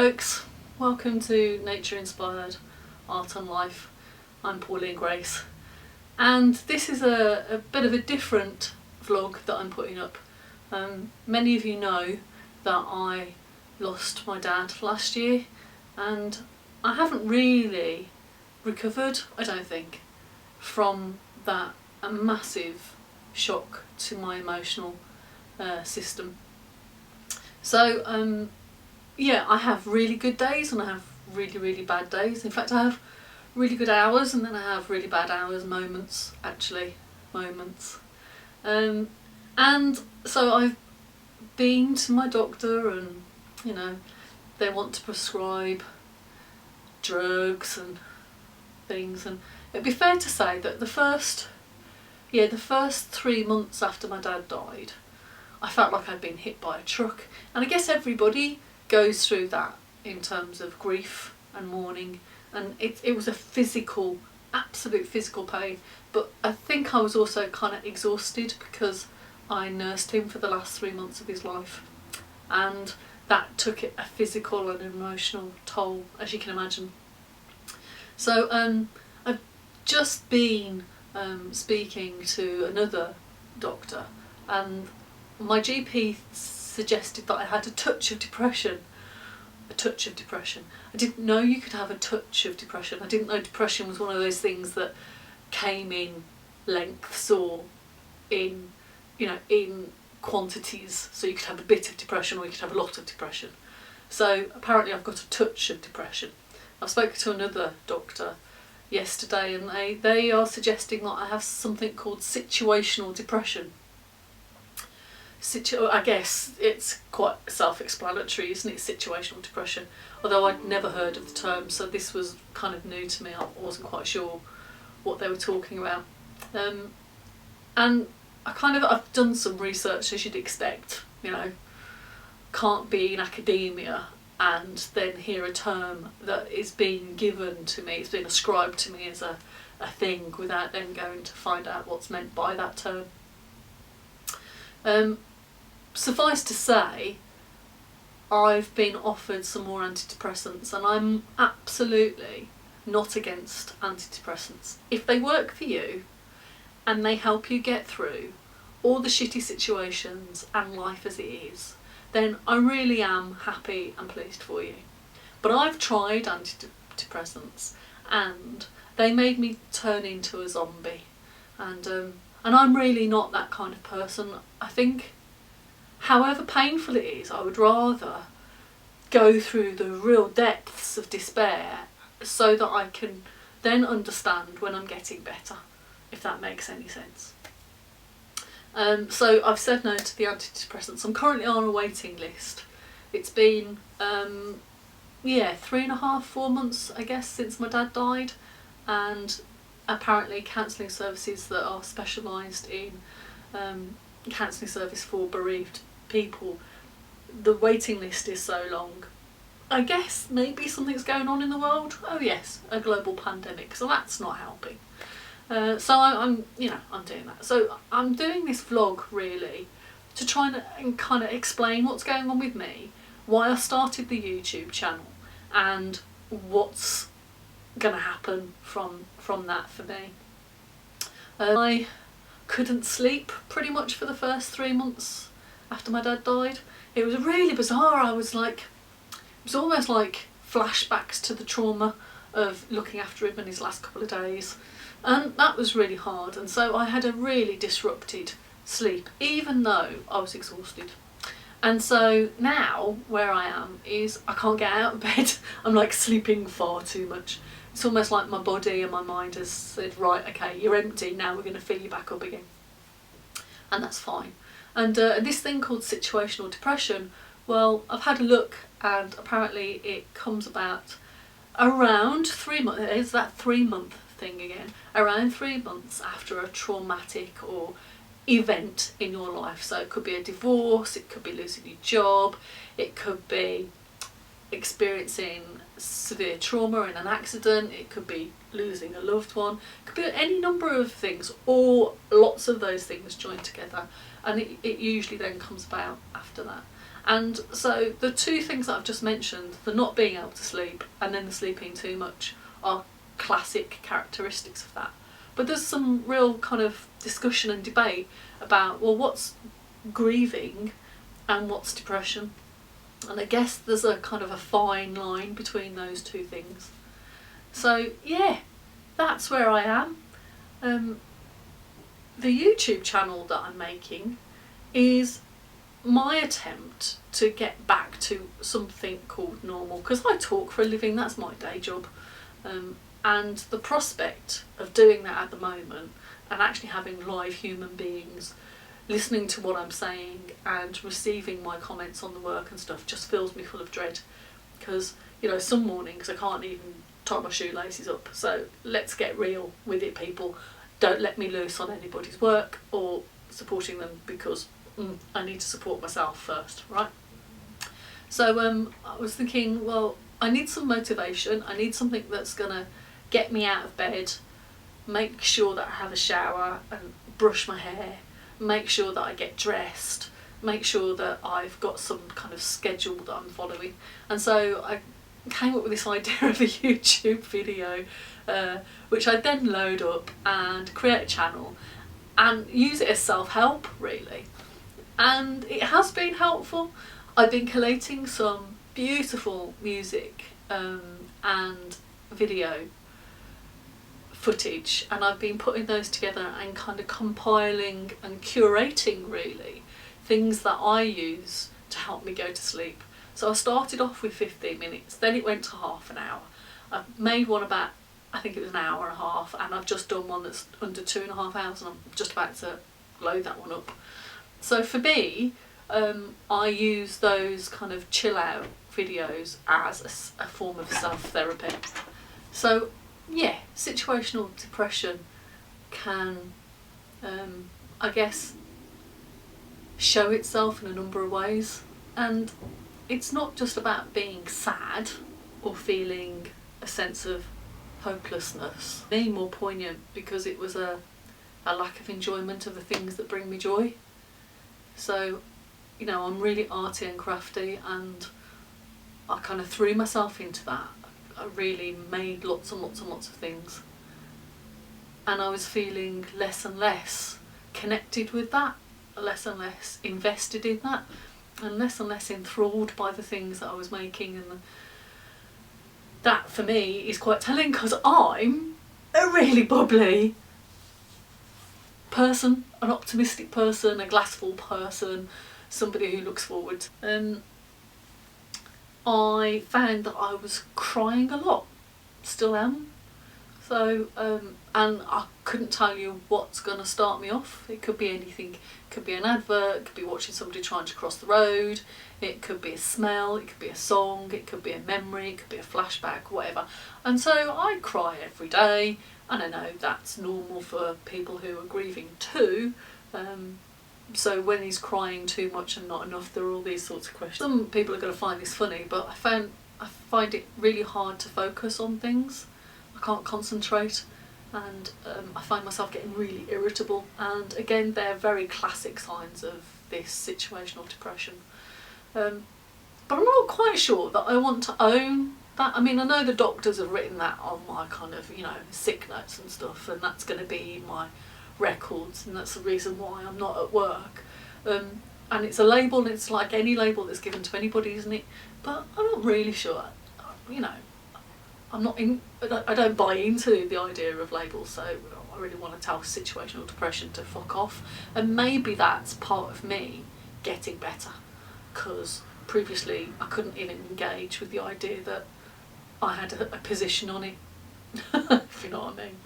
folks, welcome to Nature Inspired Art and Life. I'm Pauline Grace, and this is a bit of a different vlog that I'm putting up. Many of you know that I lost my dad last year, and I haven't really recovered, I don't think, from that massive shock to my emotional system. So yeah, I have really good days and I have really bad days. In fact, I have really good hours and then I have really bad hours, moments. And so I've been to my doctor, and you know, they want to prescribe drugs and things, and it'd be fair to say that the first 3 months after my dad died, I felt like I'd been hit by a truck. And I guess everybody goes through that in terms of grief and mourning, and it was a physical, absolute physical pain, but I think I was also kind of exhausted because I nursed him for the last 3 months of his life, and that took a physical and emotional toll, as you can imagine. So I've just been speaking to another doctor, and my GP suggested that I had a touch of depression. I didn't know you could have a touch of depression. I didn't know depression was one of those things that came in lengths or in quantities. So you could have a bit of depression or you could have a lot of depression. So apparently I've got a touch of depression. I spoke to another doctor yesterday, and they are suggesting that I have something called situational depression. I guess it's quite self-explanatory, isn't it? Situational depression. Although I'd never heard of the term, so this was kind of new to me. I wasn't quite sure what they were talking about. And I've done some research, as you'd expect. You know, can't be in academia and then hear a term that is being given to me, it's been ascribed to me as a thing, without then going to find out what's meant by that term. Suffice to say, I've been offered some more antidepressants, and I'm absolutely not against antidepressants. If they work for you and they help you get through all the shitty situations and life as it is, then I really am happy and pleased for you. But I've tried antidepressants and they made me turn into a zombie, and I'm really not that kind of person. I think, however painful it is, I would rather go through the real depths of despair so that I can then understand when I'm getting better, if that makes any sense. So I've said no to the antidepressants. I'm currently on a waiting list. It's been 3.5-4 months, I guess, since my dad died, and apparently counselling services that are specialised in counselling service for bereaved people, the waiting list is so long. I guess maybe something's going on in the world. Oh yes, a global pandemic, so that's not helping. So I'm doing that. So I'm doing this vlog really to try and kind of explain what's going on with me, why I started the YouTube channel, and what's going to happen from that for me. I couldn't sleep pretty much for the first 3 months after my dad died. It was really bizarre. It was almost like flashbacks to the trauma of looking after him in his last couple of days, and that was really hard. And so I had a really disrupted sleep, even though I was exhausted. And so now where I am is I can't get out of bed. I'm like sleeping far too much. It's almost like my body and my mind has said, right, okay, you're empty, now we're going to fill you back up again. And that's fine. And this thing called situational depression, well, I've had a look, and apparently it comes about around 3 months, it's that 3 month thing again, around 3 months after a traumatic or event in your life. So it could be a divorce, it could be losing your job, it could be experiencing severe trauma in an accident, it could be losing a loved one, it could be any number of things, or lots of those things joined together, and it usually then comes about after that. And so the two things that I've just mentioned, the not being able to sleep and then the sleeping too much, are classic characteristics of that. But there's some real kind of discussion and debate about, well, what's grieving and what's depression? And I guess there's a kind of a fine line between those two things. So yeah, that's where I am. The YouTube channel that I'm making is my attempt to get back to something called normal, because I talk for a living, that's my day job, and the prospect of doing that at the moment and actually having live human beings listening to what I'm saying and receiving my comments on the work and stuff just fills me full of dread, because some mornings I can't even tie my shoelaces up. So let's get real with it, people. Don't let me loose on anybody's work or supporting them, because I need to support myself first, right? So I was thinking, well, I need some motivation. I need something that's gonna get me out of bed, make sure that I have a shower and brush my hair, make sure that I get dressed, make sure that I've got some kind of schedule that I'm following. And so I came up with this idea of a YouTube video, which I then load up and create a channel and use it as self-help, really. And it has been helpful. I've been collating some beautiful music and video footage, and I've been putting those together and kind of compiling and curating, really, things that I use to help me go to sleep. So I started off with 15 minutes, then it went to half an hour. I've made one about, I think it was an hour and a half, and I've just done one that's under 2.5 hours, and I'm just about to load that one up. So for me, I use those kind of chill out videos as a form of self-therapy. So yeah, situational depression can, I guess, show itself in a number of ways. And it's not just about being sad or feeling a sense of hopelessness. For me, more poignant, because it was a lack of enjoyment of the things that bring me joy. So, I'm really arty and crafty, and I kind of threw myself into that. I really made lots and lots and lots of things, and I was feeling less and less connected with that, less and less invested in that, and less enthralled by the things that I was making. And that for me is quite telling, because I'm a really bubbly person, an optimistic person, a glass full person, somebody who looks forward. I found that I was crying a lot, still am. So, and I couldn't tell you what's going to start me off. It could be anything. It could be an advert, it could be watching somebody trying to cross the road, it could be a smell, it could be a song, it could be a memory, it could be a flashback, whatever. And so I cry every day, and I know that's normal for people who are grieving too. So when he's crying too much and not enough, there are all these sorts of questions. Some people are going to find this funny, but I find it really hard to focus on things. I can't concentrate, and I find myself getting really irritable. And again, they're very classic signs of this situational depression. But I'm not quite sure that I want to own that. I mean, I know the doctors have written that on my kind of, sick notes and stuff, and that's going to be my records, and that's the reason why I'm not at work. And it's a label, and it's like any label that's given to anybody, isn't it? But I'm not really sure. I don't buy into the idea of labels, so I really want to tell situational depression to fuck off. And maybe that's part of me getting better, because previously I couldn't even engage with the idea that I had a position on it, if you know what I mean.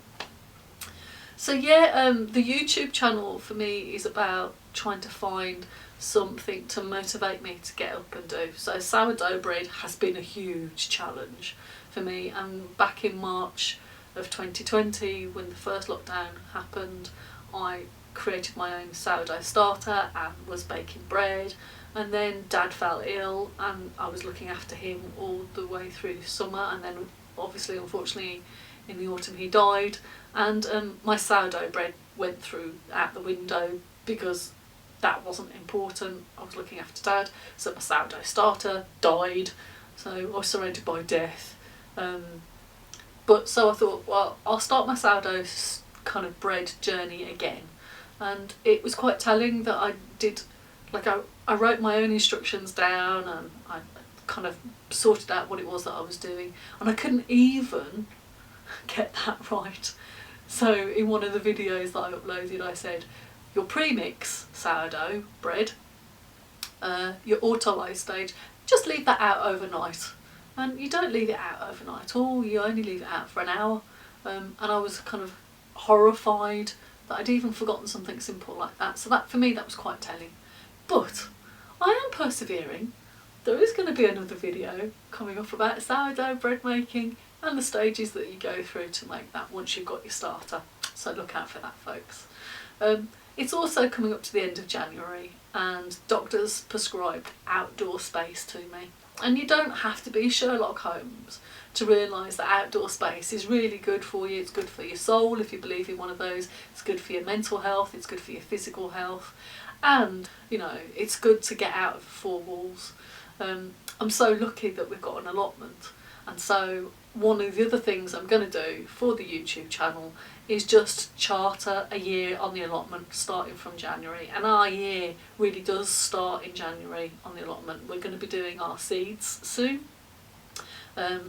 So yeah, the YouTube channel for me is about trying to find something to motivate me to get up and do. So sourdough bread has been a huge challenge for me, and back in March of 2020, when the first lockdown happened, I created my own sourdough starter and was baking bread, and then Dad fell ill and I was looking after him all the way through summer, and then obviously, unfortunately, in the autumn he died, and my sourdough bread went out the window because that wasn't important. I was looking after Dad, so my sourdough starter died, so I was surrounded by death. But so I thought, well, I'll start my sourdough kind of bread journey again. And it was quite telling that I did, like I wrote my own instructions down, and I kind of sorted out what it was that I was doing, and I couldn't even get that right. So in one of the videos that I uploaded, I said, your premix sourdough bread, your autolyse stage, just leave that out overnight. And you don't leave it out overnight at all, you only leave it out for an hour. And I was kind of horrified that I'd even forgotten something simple like that. So that, for me, that was quite telling. But I am persevering. There is going to be another video coming up about sourdough bread making and the stages that you go through to make that once you've got your starter. So look out for that, folks. It's also coming up to the end of January, and doctors prescribed outdoor space to me. And you don't have to be Sherlock Holmes to realise that outdoor space is really good for you. It's good for your soul, if you believe in one of those. It's good for your mental health, it's good for your physical health. And, you know, it's good to get out of the four walls. I'm so lucky that we've got an allotment. And so one of the other things I'm going to do for the YouTube channel is just charter a year on the allotment starting from January. And our year really does start in January on the allotment. We're going to be doing our seeds soon.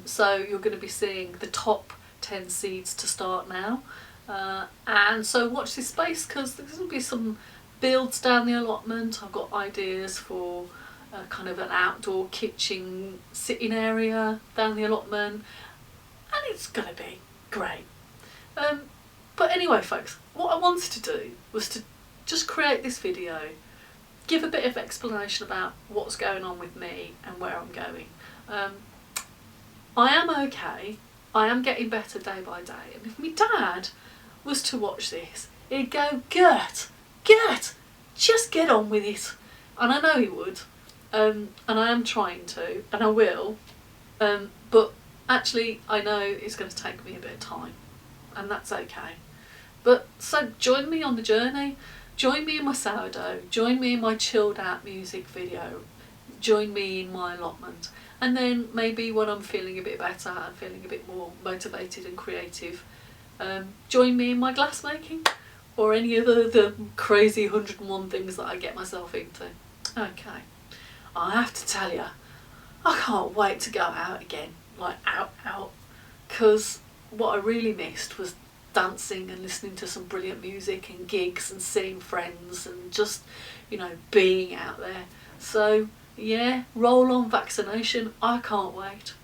So you're going to be seeing the top 10 seeds to start now. And so watch this space, because there's going to be some builds down the allotment. I've got ideas for kind of an outdoor kitchen sitting area down the allotment, and it's going to be great. But anyway, folks, what I wanted to do was to just create this video, give a bit of explanation about what's going on with me and where I'm going. I am okay, I am getting better day by day, and if my dad was to watch this, he'd go, Gert, just get on with it. And I know he would, and I am trying to, and I will, but actually I know it's going to take me a bit of time, and that's okay. But so join me on the journey, join me in my sourdough, join me in my chilled out music video, join me in my allotment, and then maybe when I'm feeling a bit better and feeling a bit more motivated and creative, join me in my glass making or any of the crazy 101 things that I get myself into. Okay, I have to tell you, I can't wait to go out again, like out, because what I really missed was dancing and listening to some brilliant music and gigs and seeing friends and just, you know, being out there. So yeah, roll on vaccination, I can't wait.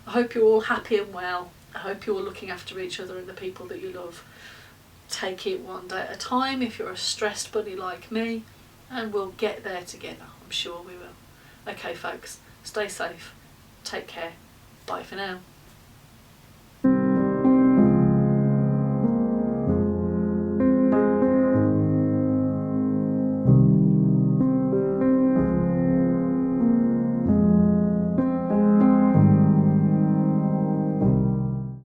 I hope you're all happy and well. I hope you're all looking after each other and the people that you love. Take it one day at a time if you're a stressed bunny like me, and we'll get there together. I'm sure we will. Okay folks, stay safe, take care, bye for now.